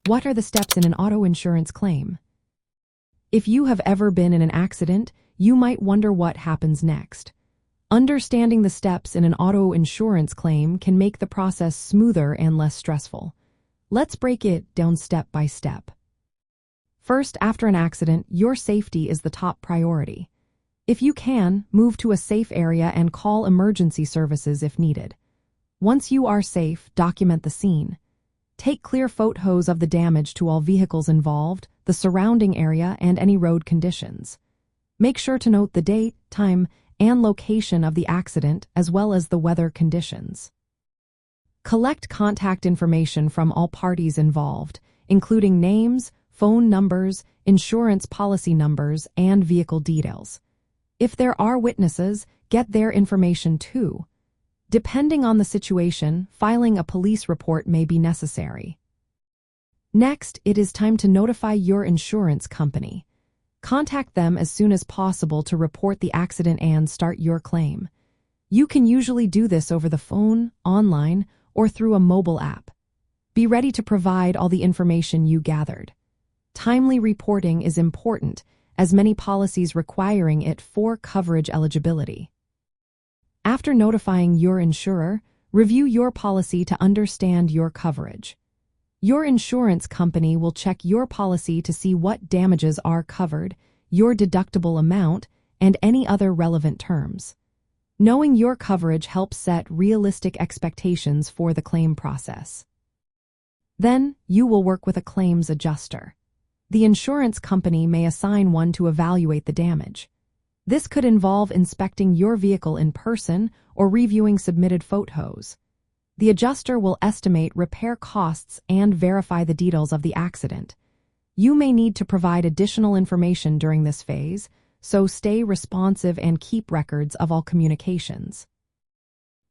What are the steps in an auto insurance claim? If you have ever been in an accident, you might wonder what happens next. Understanding the steps in an auto insurance claim can make the process smoother and less stressful. Let's break it down step by step. First, after an accident, your safety is the top priority. If you can, move to a safe area and call emergency services if needed. Once you are safe, document the scene. Take clear photos of the damage to all vehicles involved, the surrounding area, and any road conditions. Make sure to note the date, time, and location of the accident, as well as the weather conditions. Collect contact information from all parties involved, including names, phone numbers, insurance policy numbers, and vehicle details. If there are witnesses, get their information too. Depending on the situation, filing a police report may be necessary. Next, it is time to notify your insurance company. Contact them as soon as possible to report the accident and start your claim. You can usually do this over the phone, online, or through a mobile app. Be ready to provide all the information you gathered. Timely reporting is important, as many policies requiring it for coverage eligibility. After notifying your insurer, review your policy to understand your coverage. Your insurance company will check your policy to see what damages are covered, your deductible amount, and any other relevant terms. Knowing your coverage helps set realistic expectations for the claim process. Then, you will work with a claims adjuster. The insurance company may assign one to evaluate the damage. This could involve inspecting your vehicle in person or reviewing submitted photos. The adjuster will estimate repair costs and verify the details of the accident. You may need to provide additional information during this phase, so stay responsive and keep records of all communications.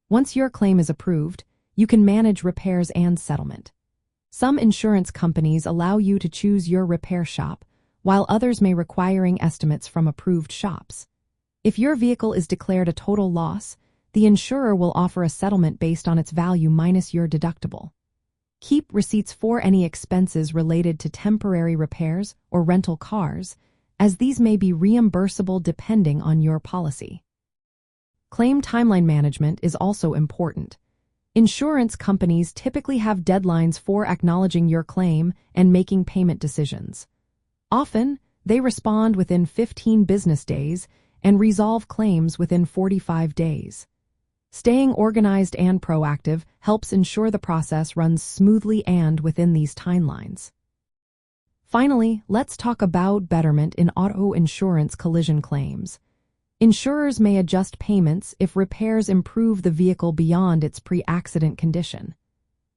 Once your claim is approved, you can manage repairs and settlement. Some insurance companies allow you to choose your repair shop, while others may requiring estimates from approved shops. If your vehicle is declared a total loss, the insurer will offer a settlement based on its value minus your deductible. Keep receipts for any expenses related to temporary repairs or rental cars, as these may be reimbursable depending on your policy. Claim timeline management is also important. Insurance companies typically have deadlines for acknowledging your claim and making payment decisions. Often, they respond within 15 business days and resolve claims within 45 days. Staying organized and proactive helps ensure the process runs smoothly and within these timelines. Finally, let's talk about Betterment in auto insurance collision claims. Insurers may adjust payments if repairs improve the vehicle beyond its pre-accident condition.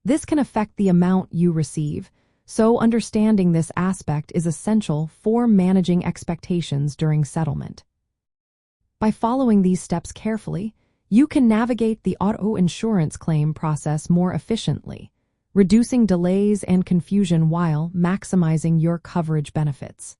This can affect the amount you receive, so understanding this aspect is essential for managing expectations during settlement. By following these steps carefully, you can navigate the auto insurance claim process more efficiently, reducing delays and confusion while maximizing your coverage benefits.